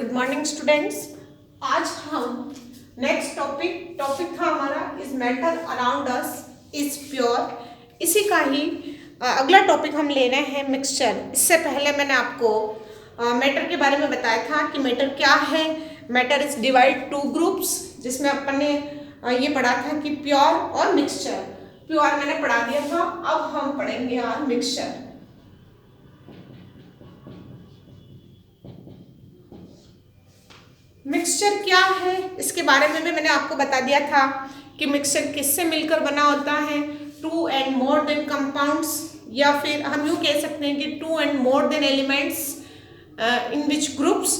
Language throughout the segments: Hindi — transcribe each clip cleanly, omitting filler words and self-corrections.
Good morning students. आज हम नेक्स्ट टॉपिक था हमारा is matter around us is pure. इसी का ही अगला टॉपिक हम ले रहे हैं मिक्सचर। इससे पहले मैंने आपको मैटर के बारे में बताया था कि मैटर क्या है। Matter is divide two groups, जिसमें अपन ने ये पढ़ा था कि प्योर और मिक्सचर। प्योर मैंने पढ़ा दिया था, अब हम पढ़ेंगे यार मिक्सचर। मिक्सचर क्या है इसके बारे में भी मैंने आपको बता दिया था कि मिक्सचर किससे मिलकर बना होता है, two and more than compounds, या फिर हम यूँ कह सकते हैं कि two and more than elements in which groups.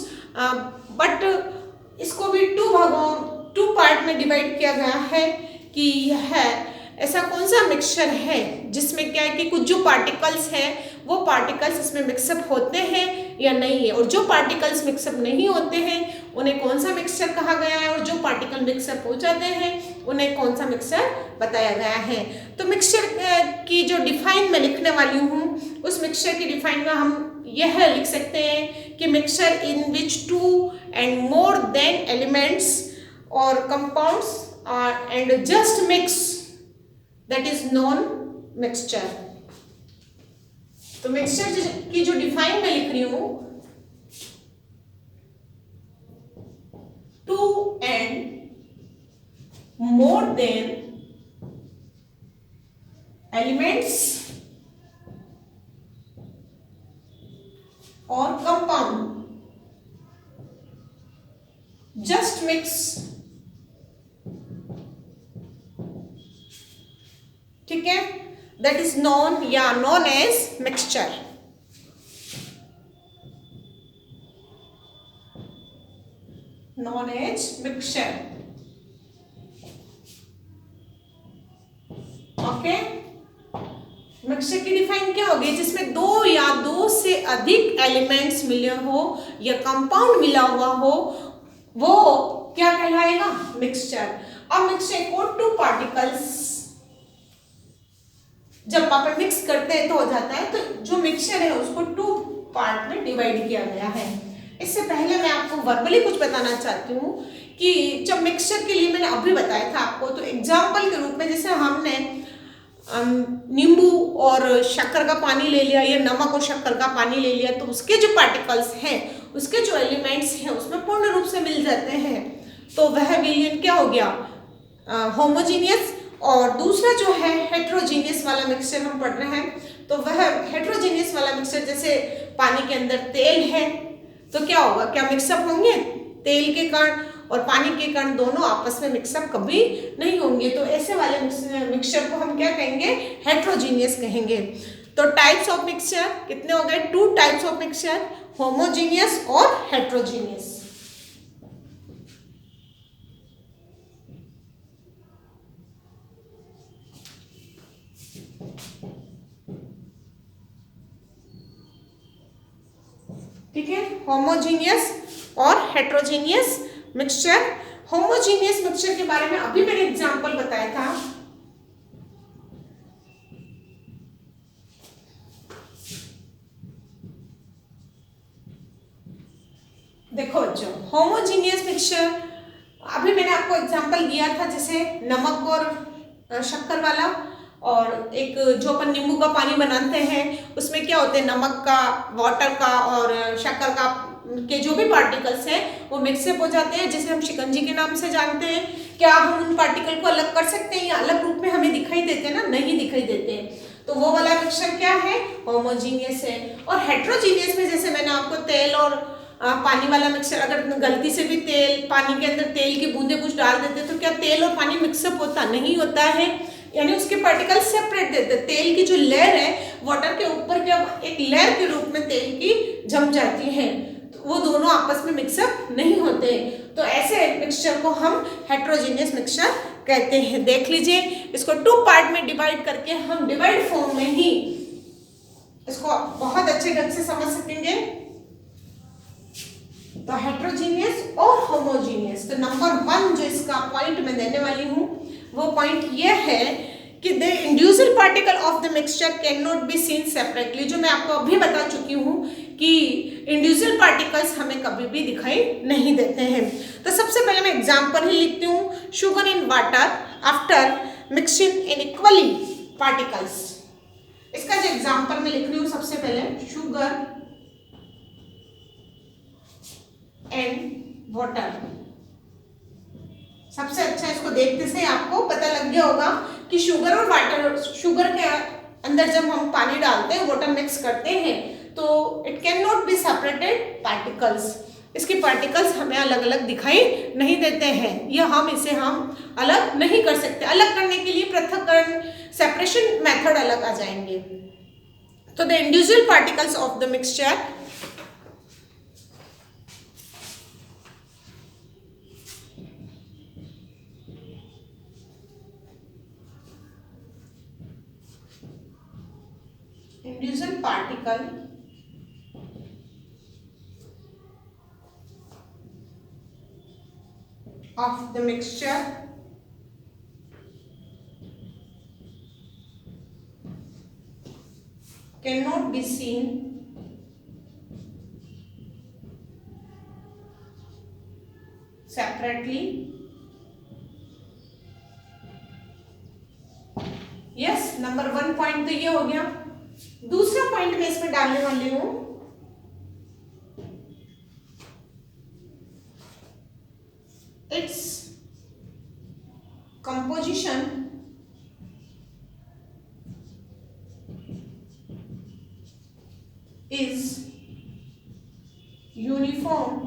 But इसको भी टू पार्ट में डिवाइड किया गया है कि यह ऐसा कौन सा मिक्सचर है जिसमें क्या है कि कुछ जो पार्टिकल्स हैं वो पार्टिकल्स इसमें मिक्सअप होते हैं या नहीं है, और जो पार्टिकल्स मिक्सअप नहीं होते हैं उन्हें कौन सा मिक्सचर कहा गया है, और जो पार्टिकल मिक्सअप हो जाते हैं उन्हें कौन सा मिक्सचर बताया गया है। तो मिक्सचर की जो डिफाइन मैं लिखने वाली हूँ, उस मिक्सचर की डिफाइन में हम यह लिख सकते हैं कि mixture in which two and more than elements और compounds and just mix, that is non mixture. तो मिक्सचर की जो डिफाइन मैं लिख रही हूं, two and more than elements और कंपाउंड जस्ट मिक्स, ठीक है, that is known as mixture। known as mixture, okay. Mixture की डिफाइन क्या होगी, जिसमें दो या दो से अधिक एलिमेंट्स मिले हो या कंपाउंड मिला हुआ हो, वो क्या कहलाएगा, मिक्सचर। अब मिक्सचर को टू पार्टिकल्स जब अपन मिक्स करते हैं तो हो जाता है, तो जो मिक्सचर है उसको टू पार्ट में डिवाइड किया गया है। इससे पहले मैं आपको वर्बली कुछ बताना चाहती हूँ कि जब मिक्सचर के लिए मैंने अभी बताया था आपको, तो एग्जाम्पल के रूप में जैसे हमने नींबू और शक्कर का पानी ले लिया या नमक और शक्कर का पानी ले लिया, तो उसके जो पार्टिकल्स हैं, उसके जो एलिमेंट्स हैं उसमें पूर्ण रूप से मिल जाते हैं, तो वह विलयन क्या हो गया, होमोजीनियस। और दूसरा जो है हेट्रोजीनियस वाला मिक्सचर हम पढ़ रहे हैं, तो वह हेट्रोजीनियस वाला मिक्सचर, जैसे पानी के अंदर तेल है तो क्या होगा, क्या मिक्सअप होंगे, तेल के कण और पानी के कण दोनों आपस में मिक्सअप कभी नहीं होंगे, तो ऐसे वाले मिक्सचर को हम क्या कहेंगे, हेट्रोजीनियस कहेंगे। तो टाइप्स ऑफ मिक्सचर कितने हो गए, two types of mixture, homogeneous और हेट्रोजीनियस। ठीक है, होमोजीनियस और हेट्रोजीनियस मिक्सचर। होमोजीनियस मिक्सचर के बारे में अभी मैंने एग्जांपल बताया था। देखो बच्चों, होमोजीनियस मिक्सचर अभी मैंने आपको एग्जांपल दिया था, जैसे नमक और शक्कर वाला, और एक जो अपन नींबू का पानी बनाते हैं उसमें क्या होते हैं, नमक का, वाटर का और शक्कर का के जो भी पार्टिकल्स हैं वो मिक्सअप हो जाते हैं, जिसे हम शिकंजी के नाम से जानते हैं। क्या हम उन पार्टिकल को अलग कर सकते हैं या अलग रूप में हमें दिखाई देते हैं ना, नहीं दिखाई देते हैं, तो वो वाला मिक्सचर क्या है, होमोजीनियस है। और हेट्रोजीनियस में जैसे मैंने आपको तेल और पानी वाला मिक्सचर, अगर गलती से भी पानी के अंदर तेल की बूंदे कुछ डाल देते तो क्या तेल और पानी मिक्सअप होता, नहीं होता है, यानी उसके पार्टिकल सेपरेट देते। तेल की जो लेयर है वाटर के ऊपर क्या एक लेयर के रूप में तेल की जम जाती है, तो वो दोनों आपस में मिक्सअप नहीं होते, तो ऐसे मिक्सचर को हम हेट्रोजीनियस मिक्सचर कहते हैं। देख लीजिए, इसको टू पार्ट में डिवाइड करके हम डिवाइड फॉर्म में ही इसको बहुत अच्छे ढंग से समझ सकेंगे। तो हेट्रोजीनियस और होमोजीनियस, तो नंबर 1 जो इसका पॉइंट मैं देने वाली हूँ वो पॉइंट ये है कि the individual particle of the mixture can not be seen separately, जो मैं आपको अभी बता चुकी हूँ कि इंडिविजुअल पार्टिकल्स हमें कभी भी दिखाई नहीं देते हैं। तो सबसे पहले मैं एग्जांपल ही लिखती हूँ, sugar in water after mixing in equally particles. इसका जो एग्जांपल मैं लिख रही हूँ सबसे पहले, शुगर एंड वाटर। सबसे अच्छा इसको देखते से आपको पता लग गया होगा कि शुगर और वाटर, शुगर के अंदर जब हम पानी डालते हैं, वाटर मिक्स करते हैं, तो it can not be separated particles, इसके पार्टिकल्स हमें अलग अलग दिखाई नहीं देते हैं, या हम इसे अलग नहीं कर सकते। अलग करने के लिए पृथक्करण, सेपरेशन मेथड अलग आ जाएंगे। तो the individual particles of the mixture individual particle of the mixture cannot be seen separately। Yes, number 1 point तो ये हो गया। दूसरा पॉइंट मैं इसमें डालने वाली हूं, its composition is uniform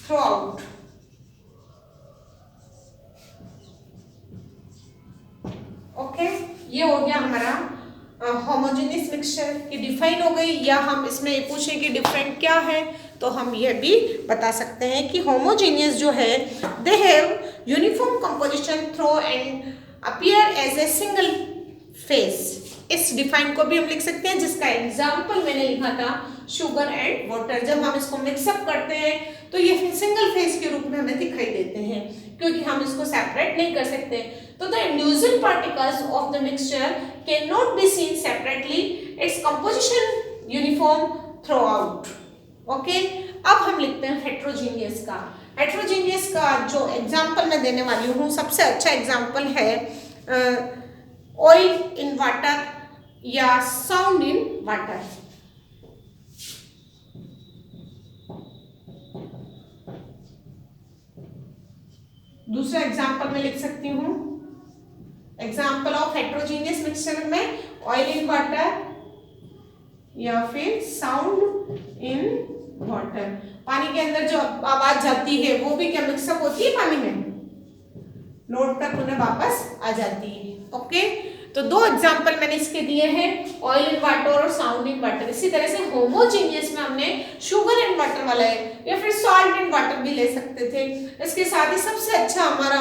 through out. Okay, ये हो गया हमारा होमोजेनियस मिक्सचर की डिफाइन हो गई। या हम इसमें ये पूछें कि डिफरेंट क्या है, तो हम ये भी बता सकते हैं कि होमोजेनियस जो है, they have uniform composition through and appear as a single phase. इस डिफाइन को भी हम लिख सकते हैं, जिसका एग्जाम्पल मैंने लिखा था, शुगर एंड वाटर। जब हम इसको मिक्सअप करते हैं तो ये सिंगल फेस के रूप में हमें दिखाई देते हैं, क्योंकि हम इसको सेपरेट नहीं कर सकते। तो the individual particles of the mixture can not be seen separately, its composition uniform through out. Okay, अब हम लिखते हैं हेट्रोजीनियस का। हेट्रोजीनियस का जो एग्जाम्पल मैं देने वाली हूँ, सबसे अच्छा एग्जाम्पल है ऑयल इन वाटर या साउंड इन वाटर। दूसरा एग्जाम्पल मैं लिख सकती हूँ, एग्जाम्पल ऑफ हेट्रोजीनियस मिक्सचर में ऑयल इन वाटर या फिर साउंड इन वाटर। पानी के अंदर जो आवाज जाती है वो भी क्या मिक्सअप होती है पानी में, नोट कर पुनः वापस आ जाती है। ओके, तो दो एग्जाम्पल मैंने इसके दिए हैं, ऑयल इन वाटर और साउंड इन वाटर। इसी तरह से होमोजीनियस में हमने शुगर इन वाटर वाला है, या फिर सॉल्ट इन वाटर भी ले सकते थे। इसके साथ ही सबसे अच्छा हमारा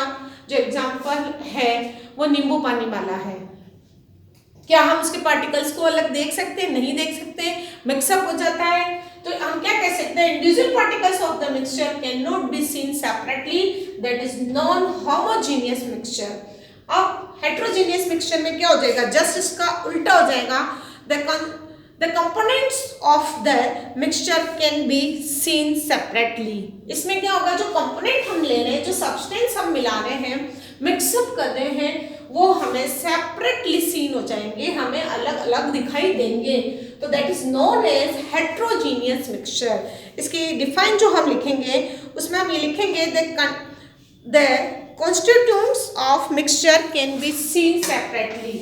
जो एग्जाम्पल है वो नींबू पानी वाला है। क्या हम उसके पार्टिकल्स को अलग देख सकते हैं? नहीं देख सकते, मिक्सअप हो जाता है। तो हम क्या कह सकते हैं, individual particles of the mixture can not be seen separately, that is non homogeneous mixture. अब हेट्रोजीनियस मिक्सचर में क्या हो जाएगा, जस्ट इसका उल्टा हो जाएगा। The components of the mixture can be seen separately. इसमें क्या होगा, जो कंपोनेंट हम ले रहे हैं, जो सब्सटेंस हम मिला रहे हैं, मिक्सअप कर रहे हैं, वो हमें सेपरेटली सीन हो जाएंगे, हमें अलग अलग दिखाई देंगे। तो that is known as heterogeneous mixture. इसकी डिफाइन जो हम लिखेंगे उसमें हम ये लिखेंगे, the constituents of mixture can be seen separately।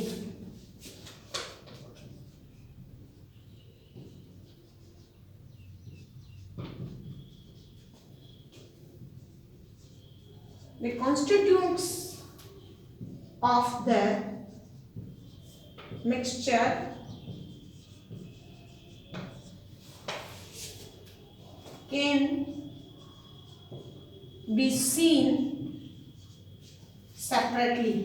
The constituents of the mixture can be seen separately।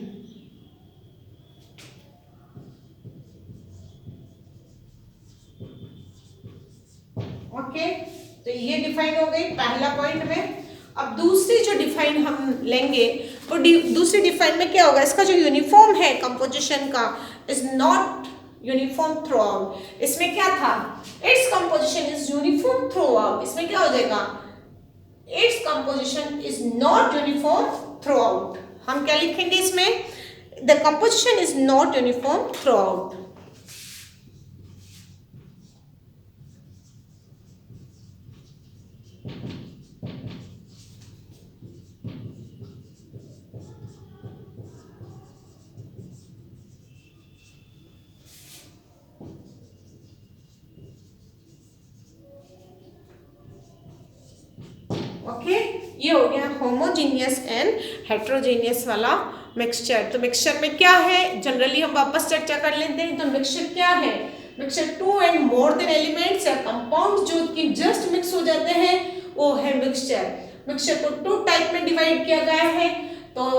Okay, तो ये डिफाइन हो गई पहला पॉइंट में। अब दूसरी जो डिफाइन हम लेंगे वो दूसरी डिफाइन में क्या होगा, इसका जो यूनिफॉर्म है कंपोजिशन का is not uniform through out. इसमें क्या था, its composition is uniform through out, इसमें क्या हो जाएगा, its composition is not uniform through out. हम क्या लिखेंगे इसमें, the composition is not uniform through out. Okay, ये हो गया होमोजीनियस एंड हेट्रोजीनियस वाला मिक्सचर। तो मिक्सचर में क्या है, जनरली हम वापस चर्चा कर लेते हैं। तो मिक्सचर क्या है, mixture two and more than elements या कंपाउंड जो कि जस्ट मिक्स हो जाते हैं वो है मिक्सचर। मिक्सचर को टू टाइप में डिवाइड किया गया है। तो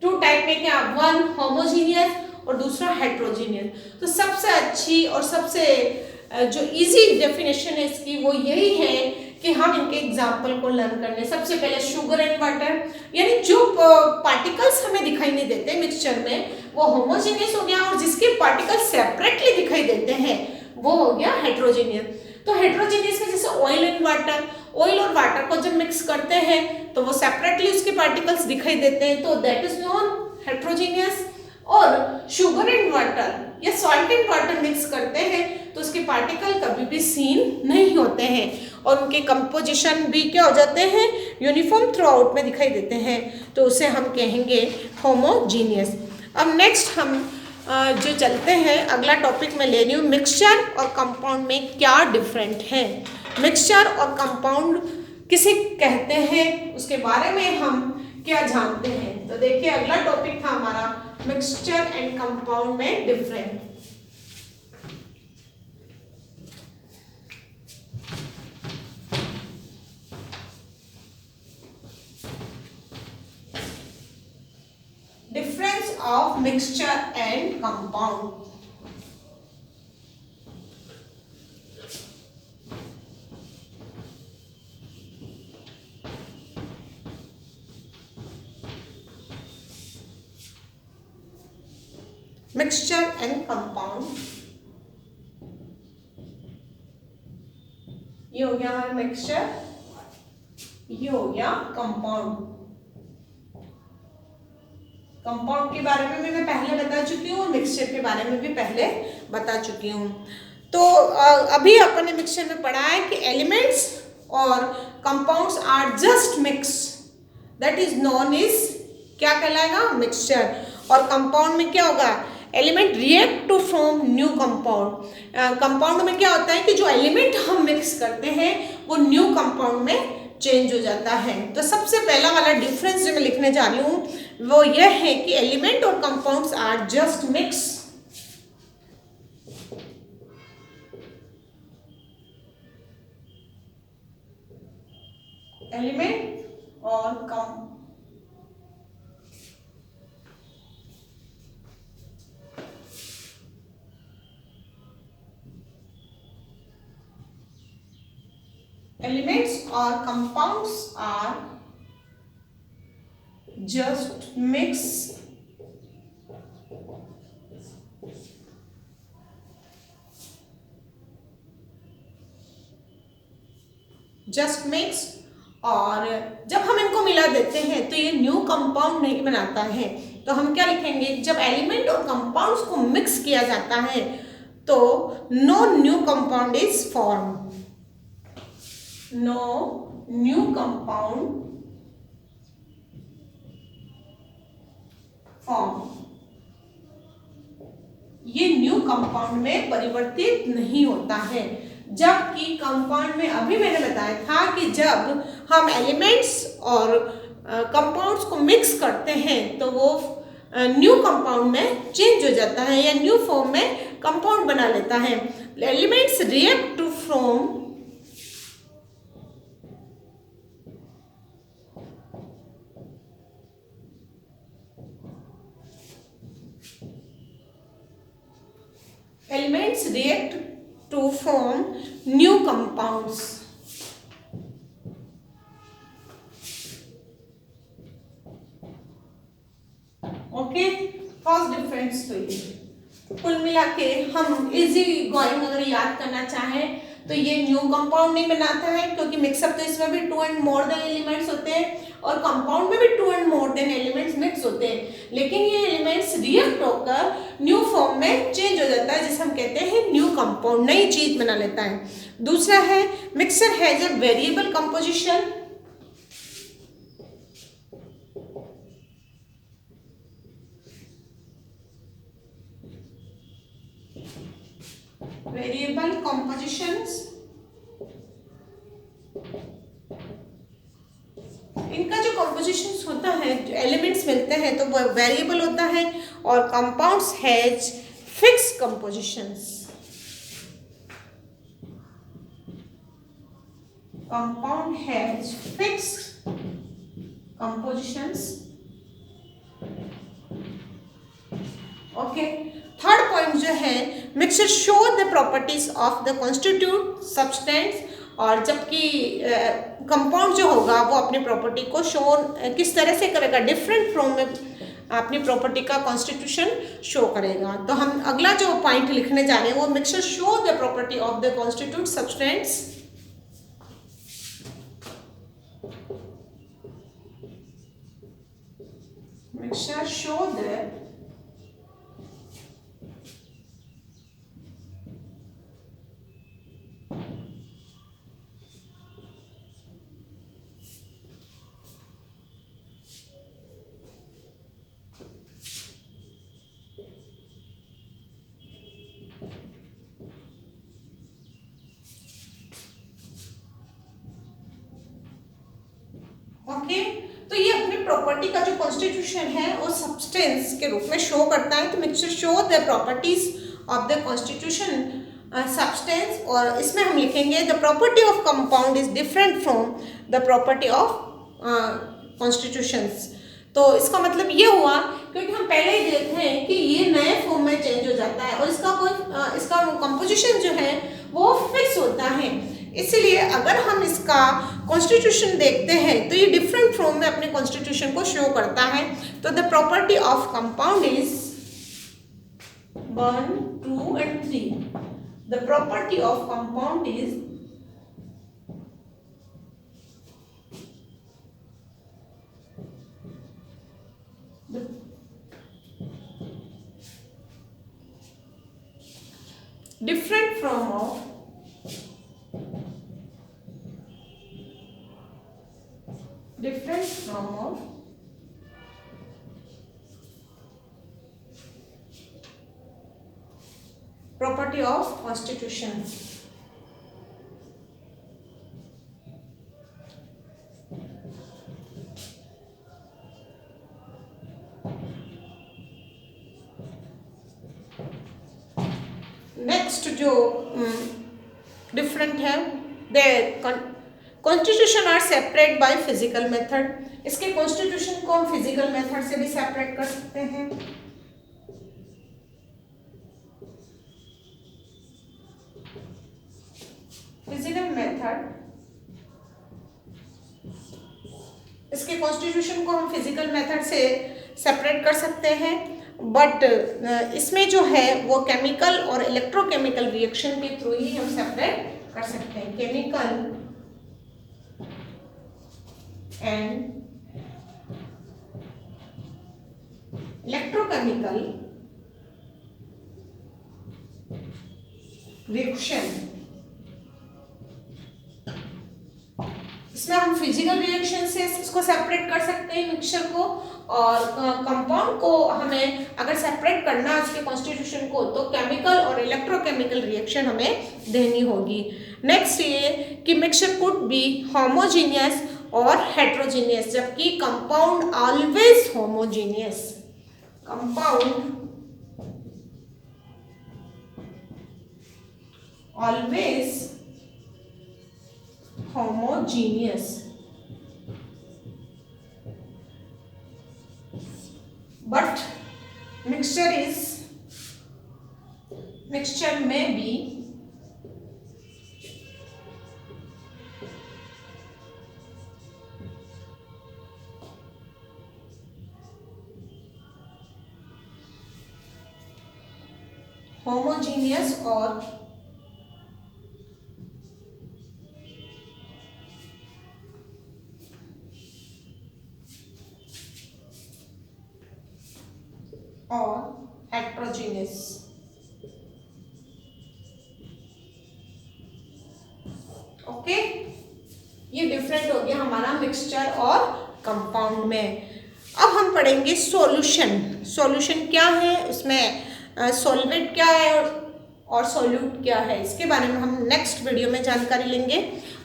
टू टाइप में क्या, वन होमोजीनियस और दूसरा हेट्रोजीनियस। तो सबसे अच्छी और सबसे जो इजी डेफिनेशन है इसकी वो यही है कि हम इनके एग्जाम्पल को लर्न करने। सबसे पहले शुगर एंड वाटर, यानी जो पार्टिकल्स हमें दिखाई नहीं देते मिक्सचर में वो होमोजेनियस हो गया, और जिसके पार्टिकल्स सेपरेटली दिखाई देते हैं वो हो गया हेट्रोजेनियस। तो हेट्रोजेनियस में जैसे ऑयल एंड वाटर, ऑयल और वाटर को जब मिक्स करते हैं तो वो सेपरेटली उसके पार्टिकल्स दिखाई देते हैं, तो दैट इज नॉन हेट्रोजेनियस। और शुगर एंड वाटर या सॉल्ट एंड वाटर मिक्स करते हैं तो उसके पार्टिकल कभी भी सीन नहीं होते हैं और उनके कंपोजिशन भी क्या हो जाते हैं, यूनिफॉर्म थ्रू आउट में दिखाई देते हैं, तो उसे हम कहेंगे होमोजीनियस। अब नेक्स्ट हम जो चलते हैं अगला टॉपिक मैं ले रही हूँ, मिक्सचर और कंपाउंड में क्या डिफरेंट है। मिक्सचर और कंपाउंड किसे कहते हैं उसके बारे में हम क्या जानते हैं। तो देखिए अगला टॉपिक था हमारा मिक्सचर एंड कंपाउंड में different. Difference of mixture and compound. Mixture and compound, ये हो गया हमारा मिक्सचर, ये हो गया कंपाउंड। कंपाउंड के बारे में भी मैं पहले बता चुकी हूँ और मिक्सचर के बारे में भी पहले बता चुकी हूँ। तो अभी अपन ने मिक्सचर में पढ़ा है कि एलिमेंट्स और compounds are just mix, that is known is क्या कहलाएगा, मिक्सचर। और कंपाउंड में क्या होगा, element react to form new compound. Compound में क्या होता है कि जो एलिमेंट हम मिक्स करते हैं वो न्यू कंपाउंड में चेंज हो जाता है। तो सबसे पहला वाला डिफरेंस जो मैं लिखने जा रही हूँ वो यह है कि एलिमेंट और compounds are just mix. Element और elements or compounds are just mix और जब हम इनको मिला देते हैं तो ये न्यू कंपाउंड नहीं बनाता है। तो हम क्या लिखेंगे, जब एलिमेंट और कंपाउंड्स को मिक्स किया जाता है तो no new compound is form, no new compound form, ये न्यू कंपाउंड में परिवर्तित नहीं होता है। जबकि कंपाउंड में अभी मैंने बताया था कि जब हम एलिमेंट्स और कंपाउंड्स को मिक्स करते हैं तो वो न्यू कंपाउंड में चेंज हो जाता है या न्यू फॉर्म में कंपाउंड बना लेता है। Elements react to form elements react to form new compounds. Elements हुई। कुल मिला के हम इजी गोइंग अगर याद करना चाहें तो ये न्यू कंपाउंड नहीं बनाता है, क्योंकि मिक्सअप तो इसमें भी 2 एंड मोर देन एलिमेंट्स होते हैं और कंपाउंड में भी 2 and more than elements mix होते हैं, लेकिन ये एलिमेंट्स रिएक्ट होकर न्यू फॉर्म में चेंज हो जाता है, जिसे हम कहते हैं न्यू कंपाउंड, नई चीज बना लेता है। दूसरा है mixture has a variable composition. Variable compositions, इनका जो कंपोजिशंस होता है, जो एलिमेंट्स मिलते हैं तो वो वेरिएबल होता है, और compounds has fix compositions. Compound has fix compositions. Okay, third point जो है mixture show the properties of the constitute substance, और जबकि कंपाउंड जो होगा वो अपनी प्रॉपर्टी को शो किस तरह से करेगा, डिफरेंट फॉर्म में अपनी प्रॉपर्टी का कॉन्स्टिट्यूशन शो करेगा। तो हम अगला जो पॉइंट लिखने जा रहे हैं वो mixture show the property of the constitute substance. Mixture show the okay, तो ये अपनी प्रॉपर्टी का जो कॉन्स्टिट्यूशन है वो सब्सटेंस के रूप में शो करता है। तो mixture show the properties of the constitution substance, और इसमें हम लिखेंगे the property of compound is different from the property of constitutions. तो इसका मतलब ये हुआ, क्योंकि हम पहले ही देखते हैं कि ये नए फॉर्म में चेंज हो जाता है और इसका कंपोजिशन जो है वो फिक्स होता है, इसलिए अगर हम इसका कॉन्स्टिट्यूशन देखते हैं तो ये डिफरेंट फॉर्म में अपने कॉन्स्टिट्यूशन को शो करता है। तो the property of compound is 1, 2 and 3। The property of compound is different from of property of constitution। Next जो डिफरेंट है, the constitution are separate by physical method. इसके कॉन्स्टिट्यूशन को हम फिजिकल मेथड से भी सेपरेट कर सकते हैं। फिजिकल मेथड, इसके कॉन्स्टिट्यूशन को हम फिजिकल मेथड से सेपरेट कर सकते हैं, बट इसमें जो है वो केमिकल और इलेक्ट्रोकेमिकल रिएक्शन के थ्रू ही हम सेपरेट कर सकते हैं। केमिकल एंड इलेक्ट्रोकेमिकल रिएक्शन, इसमें हम फिजिकल रिएक्शन से इसको सेपरेट कर सकते हैं मिक्सचर को, और कंपाउंड को हमें अगर सेपरेट करना है उसके कॉन्स्टिट्यूशन को तो केमिकल और इलेक्ट्रोकेमिकल रिएक्शन हमें देनी होगी। नेक्स्ट ये कि मिक्सचर कुड बी होमोजीनियस और हेट्रोजीनियस, जबकि compound always homogeneous. Compound always homogeneous, but mixture may be homogeneous और हेट्रोजीनियस। ओके, ये डिफरेंट हो गया हमारा मिक्सचर और कंपाउंड में। अब हम पढ़ेंगे सॉल्यूशन। सॉल्यूशन क्या है, उसमें सॉल्वेंट क्या है और सॉल्यूट क्या है, इसके बारे में हम नेक्स्ट वीडियो में जानकारी लेंगे।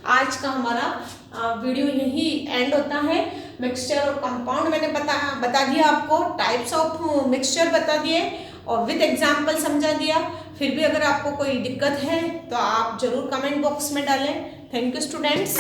आज का हमारा वीडियो यही एंड होता है। मिक्सचर और कंपाउंड मैंने बता दिया आपको, टाइप्स ऑफ मिक्सचर बता दिए और विद एग्जाम्पल समझा दिया। फिर भी अगर आपको कोई दिक्कत है तो आप जरूर कमेंट बॉक्स में डालें। Thank you students.